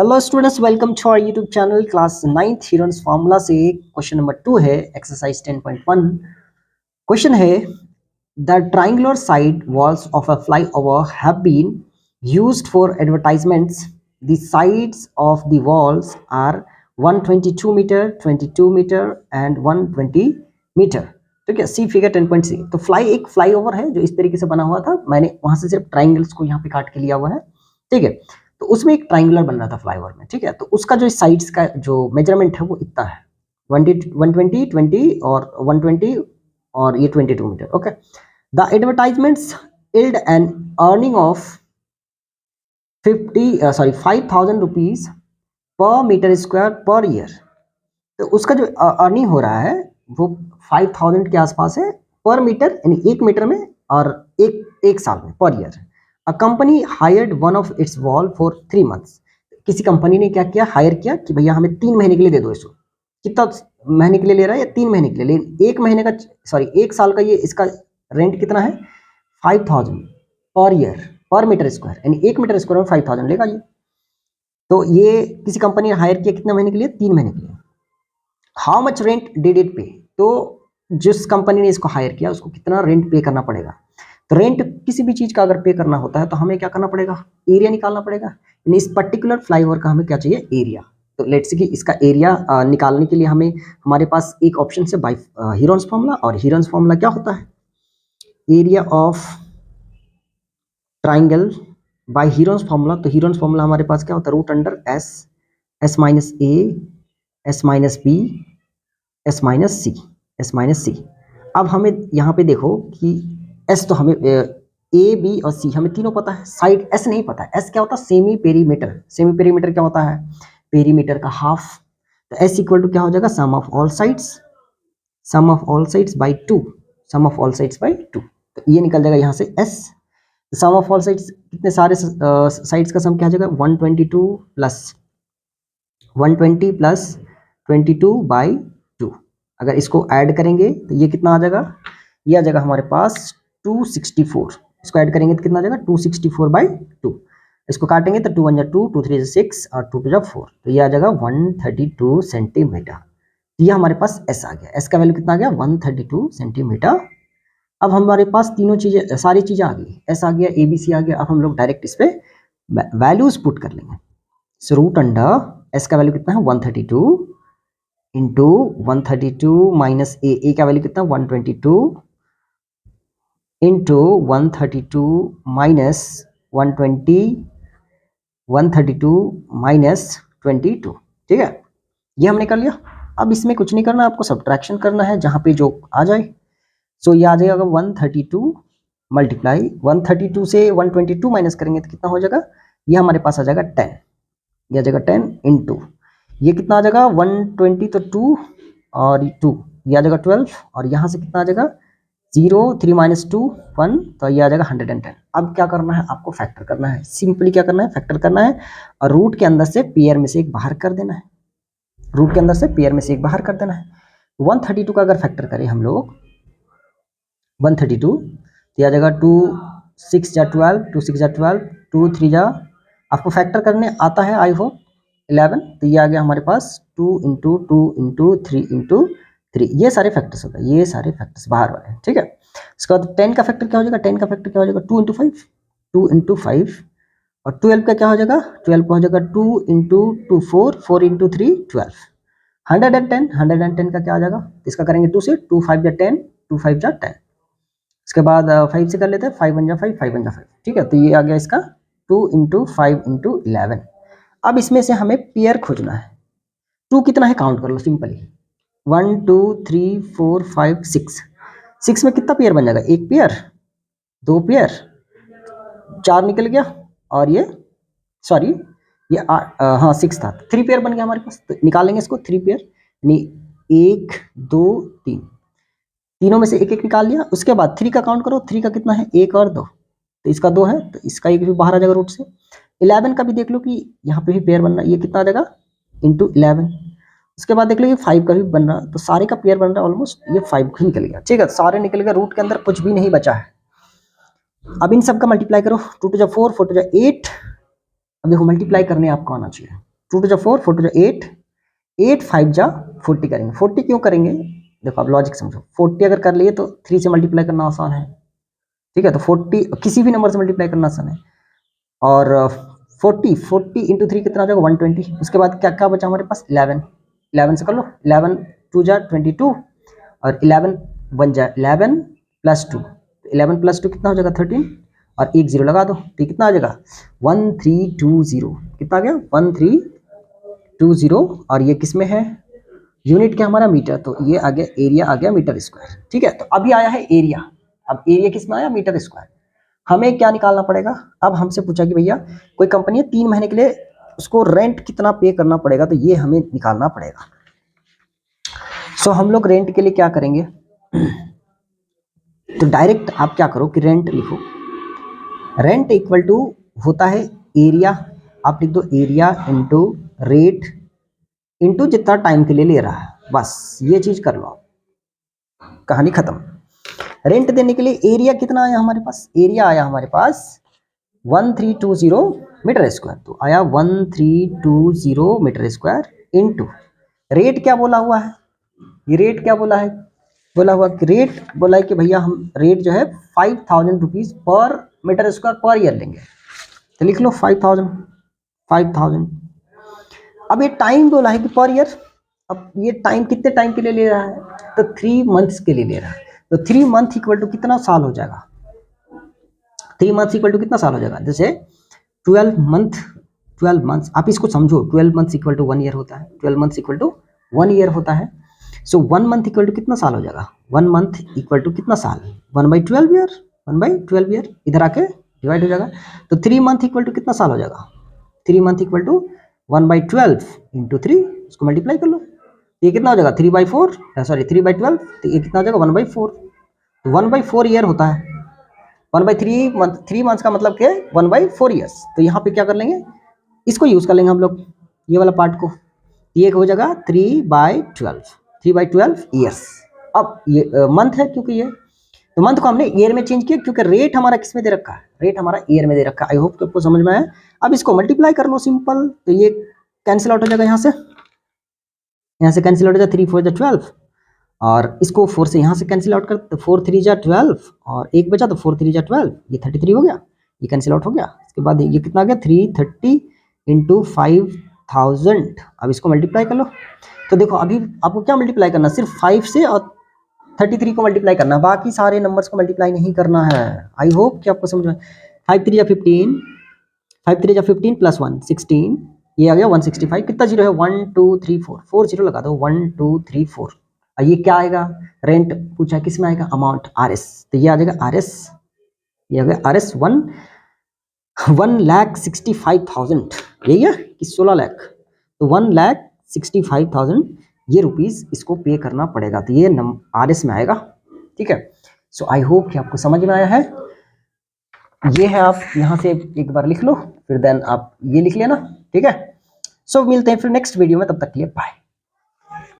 Hello students, welcome to our YouTube channel. Class 9th Heron's formula से question number 2 है, exercise 10.1। Question है the triangular side walls of a flyover have been used for advertisements. The sides of the walls are 122 meter, 22 meter and 120 meter. ठीक है, सी figure 10.c। तो एक flyover है जो इस तरीके से बना हुआ था। मैंने वहां से सिर्फ ट्राइंगल्स को यहाँ पे काट के लिया हुआ है। ठीक है, तो उसमें एक ट्राइंगुलर बन रहा था फ्लाईओवर में। ठीक है, तो उसका जो साइड्स का जो मेजरमेंट है वो इतना है, 120, 20 और 120 और ये 22 meter. Okay, the advertisements yield an earning of 5,000 rupees per meter square per year. तो उसका जो अर्निंग हो रहा है वो 5,000 के आसपास है पर मीटर, यानी एक मीटर में, और एक साल में, per year. A company hired one of its wall for 3 months. किसी कंपनी ने क्या किया, हायर किया कि भैया हमें 3 महीने के लिए दे दो इसको। कितना महीने के लिए ले रहा है, या 3 महीने के लिए, लेकिन एक साल का ये इसका रेंट कितना है, 5,000 पर ईयर पर मीटर स्क्वायर, यानी एक मीटर स्क्वायर में 5,000 लेगा ये। तो ये किसी कंपनी ने हायर किया कितने महीने के लिए, 3 महीने के लिए। How much rent did it पे। तो जिस कंपनी ने इसको हायर किया उसको कितना रेंट पे करना पड़ेगा। तो रेंट किसी भी चीज का अगर पे करना होता है तो हमें क्या करना पड़ेगा, एरिया निकालना पड़ेगा। इस पर्टिकुलर फ्लाईओवर का हमें क्या चाहिए, एरिया। तो लेट्स सी कि इसका एरिया निकालने के लिए हमारे पास एक ऑप्शन से बाय हीरोन्स फॉर्मूला, और हीरोन्स फॉर्मूला क्या होता है, area of triangle by Heron's formula. तो हीरोन्स फॉर्मूला हमारे पास क्या होता है, root under S, S minus A, S minus B, S minus C, S minus C. अब हमें यहाँ पे देखो कि एस तो हमें ए बी और सी हमें तीनों पता है, साइड एस नहीं पता है। एस क्या होता है, सेमी पेरीमीटर। सेमी पेरीमीटर क्या होता है, पेरीमीटर का हाफ। तो एस इक्वल टू क्या हो जाएगा, sum of all sides, sum of all sides by 2, sum of all sides by 2। तो ये निकल जाएगा यहाँ से S. Sum of all sides, कितने सारे साइड्स का सम क्या हो जाएगा, 122 प्लस 120 प्लस 22 बाई 2। अगर इसको ऐड करेंगे तो ये कितना आ जाएगा, ये आ जाएगा हमारे पास 264। इसको ऐड करेंगे तो कितना आ जाएगा, 264 बाई 2। इसको काटेंगे तो 2 1 2, 2 3 6 और 2 2 4। तो ये आ जाएगा 132 सेंटीमीटर। तो ये हमारे पास एस आ गया। एस का वैल्यू कितना आ गया, 132 सेंटीमीटर। अब हमारे पास तीनों चीजें, सारी चीजें आ गई, एस आ गया, ए बी सी आ गया। अब हम लोग डायरेक्ट इस पे वैल्यूज पुट कर लेंगे। सो रूट अंडर एस का वैल्यू कितना है, 132 इंटू 132 माइनस ए का वैल्यू कितना, 122 इंटू 132 माइनस 120, 132 माइनस 22। ठीक है, ये हमने कर लिया। अब इसमें कुछ नहीं करना, आपको सब्ट्रैक्शन करना है जहां पे जो आ जाए। सो ये आ जाएगा 132 मल्टीप्लाई 132 से 122 माइनस करेंगे तो कितना हो जाएगा, ये हमारे पास आ जाएगा 10। ये आ जाएगा 10 इंटू ये कितना आ जाएगा, 120 तो 2 और 2, ये आ जाएगा 12, और यहाँ से कितना आ जाएगा 0, 3 माइनस 2 1, तो ये आ जाएगा 110। अब क्या करना है, आपको फैक्टर करना है। सिंपली क्या करना है, फैक्टर करना है, और रूट के अंदर से पेयर में से एक बाहर कर देना है। रूट के अंदर से पेयर में से एक बाहर कर देना है। 132 का अगर फैक्टर करें हम लोग 132, तो आ जाएगा 2 6 जा 12, 2 6 जा 12, 2 3 जा, आपको फैक्टर करने आता है आई होप, 11। तो ये आ गया हमारे पास 2 इंटू 2 इंटू 3 इंटू 3। ये सारे फैक्टर्स होता है, ये सारे फैक्टर्स बाहर वाले। ठीक है, इसके बाद 10 का फैक्टर क्या हो जाएगा, 10 का फैक्टर क्या हो जाएगा, 2 इंटू 5, 2 इंटू 5। और 12 का क्या हो जाएगा, 12 का हो जाएगा 2 इंटू 2 4, 4 इंटू 3 12। 110 का क्या आ जाएगा, इसका करेंगे 2 से, 2 5 जा 10, 2 5 जा 10। इसके बाद 5 से कर लेते हैं, 5 1 जा 5, 5 1 जा 5। ठीक है, तो ये आ गया इसका 2 इंटू 5 इंटू 11। अब इसमें से हमें पेयर खोजना है। 2 कितना है, काउंट कर लो सिंपली, 1 2 3 4 5 6। 6 में कितना पेयर बन जाएगा, एक पेयर, 2 पेयर, 4 निकल गया, और ये सॉरी ये हाँ 6 था, 3 पेयर बन गया हमारे पास। तो निकालेंगे इसको 3 पेयर, यानी 1 2 3, तीनों में से एक एक निकाल लिया। उसके बाद 3 का काउंट करो, 3 का कितना है, 1 और 2, तो इसका 2 है, तो इसका एक भी बाहर आ जाएगा रूट से। 11 का भी देख लो कि यहाँ पे भी पेयर बन रहा है, ये कितना आ जाएगा इंटू 11। उसके बाद देख लो ये 5 का भी बन रहा, तो सारे का पेयर बन रहा है ऑलमोस्ट, ये 5 का निकल गया। ठीक है, सारे निकल गया, रूट के अंदर कुछ भी नहीं बचा है। अब इन सब का मल्टीप्लाई करो, 2 2 जा 4, 4 2 जा 8। अब देखो मल्टीप्लाई करने आपको आना चाहिए, 2 टू जा 4, 4 टू जा 8, 8 5 जा 40 करेंगे। 40 क्यों करेंगे, देखो आप लॉजिक समझो। 40 अगर कर लिए तो 3 से मल्टीप्लाई करना आसान है, ठीक है। तो 40 किसी भी नंबर से मल्टीप्लाई करना आसान है। और 40 इंटू 3 कितना आ जाएगा 120। उसके बाद क्या क्या बचा हमारे पास 11 से कर लो। 11 2 जा 22 और 11 1 जा 11 प्लस 2, 11 प्लस 2 कितना हो जाएगा 13 और एक जीरो लगा दो तो कितना आ जाएगा 1320। कितना आ गया 1320। और ये किस में है, यूनिट क्या हमारा मीटर, तो ये आ गया एरिया आ गया मीटर स्क्वायर, ठीक है। तो अभी आया है एरिया। अब एरिया किस में आया मीटर स्क्वायर। हमें क्या निकालना पड़ेगा, अब हमसे पूछा कि भैया कोई कंपनी है 3 महीने के लिए, उसको रेंट कितना पे करना पड़ेगा, तो ये हमें निकालना पड़ेगा। सो हम लोग रेंट के लिए क्या करेंगे, तो डायरेक्ट आप क्या करो कि रेंट लिखो। रेंट इक्वल टू होता है एरिया, आप लिख दो एरिया इंटू रेट इंटू जितना टाइम के लिए ले रहा है, बस ये चीज कर लो, कहानी खत्म। रेंट देने के लिए एरिया कितना आया हमारे पास, एरिया आया हमारे पास 1320 मीटर स्क्वायर, तो आया 1320 मीटर स्क्वायर इंटू रेट क्या बोला हुआ है, ये रेट क्या बोला है, बोला हुआ कि रेट बोला है कि भैया हम रेट जो है 5000 rupees per meter square per year लेंगे, तो लिख लो 5000। अब ये टाइम बोला है कि पर ईयर, अब ये टाइम कितने टाइम के लिए ले रहा है, तो 3 मंथ्स के लिए ले रहा है, तो 3 मंथ इक्वल टू कितना साल हो जाएगा, 3 मंथ्स इक्वल टू कितना साल हो जाएगा, जैसे 12 मंथ्स आप इसको समझो, 12 मंथ्स इक्वल टू 1 ईयर होता है, 12 मंथ्स इक्वल टू 1 ईयर होता है। सो 1 मंथ इक्वल टू कितना साल हो जाएगा, 1 मंथ इक्वल टू कितना साल 1/12 ईयर, 1/12 ईयर इधर आके डिवाइड हो जाएगा, तो 3 मंथ इक्वल टू कितना साल हो जाएगा, 3 मंथ इक्वल टू 1/12 इंटू 3, इसको मल्टीप्लाई कर लो, ये कितना हो जाएगा 3/4, सॉरी 3/12, तो ये कितना हो जाएगा 1/4, तो 1/4 ईयर होता है, 1/3 मंथ, 3 मंथ्स का मतलब क्या 1/4 ईयर्स, तो यहाँ पे क्या कर लेंगे, इसको यूज कर लेंगे हम लोग ये वाला पार्ट को, ये हो जाएगा 3/12 ईयर्स। अब ये मंथ है क्योंकि ये, तो मंथ को हमने ईयर में चेंज किया क्योंकि रेट हमारा किस में दे रखा है, रेट हमारा ईयर में दे रखा है। आई होप कि आपको समझ में आया। अब इसको मल्टीप्लाई कर लो सिंपल, तो ये कैंसिल आउट हो जाएगा, यहाँ से कैंसिल आउट हो जाएगा 3 4 जा 12, और इसको 4 से यहाँ से कैंसिल आउट कर, तो 4 3 जा 12 और एक बचा तो 4 3 जा 12, ये 33 हो गया, ये कैंसिल आउट हो गया। इसके बाद ये कितना आ गया 330 इंटू 5000। अब इसको मल्टीप्लाई कर लो, तो देखो अभी आपको क्या मल्टीप्लाई करना, सिर्फ 5 से और 33 को मल्टीप्लाई करना, बाकी सारे नंबर्स को मल्टीप्लाई नहीं करना है। आई होप कि आपको समझ में, 5 3 जा 15, 5 3 जा 15 प्लस 1 16, ये आ गया 165, कितना जीरो है 1 2 3 4, 4 जीरो लगा दो 1 2 3 4। ये क्या आएगा, रेंट पूछा किस में आएगा, अमाउंट RS, तो ये आ जाएगा RS, ये आ गया RS 1,65,000, यही है कि 16 लाख, तो 1,65,000 ये रुपीज इसको पे करना पड़ेगा, तो ये RS में आएगा, ठीक है। सो आई होप कि आपको समझ में आया है। ये है, आप यहाँ से एक बार लिख लो, फिर देन आप ये लिख लेना, ठीक है। सो मिलते हैं फिर नेक्स्ट वीडियो में, तब तक के लिए बाय।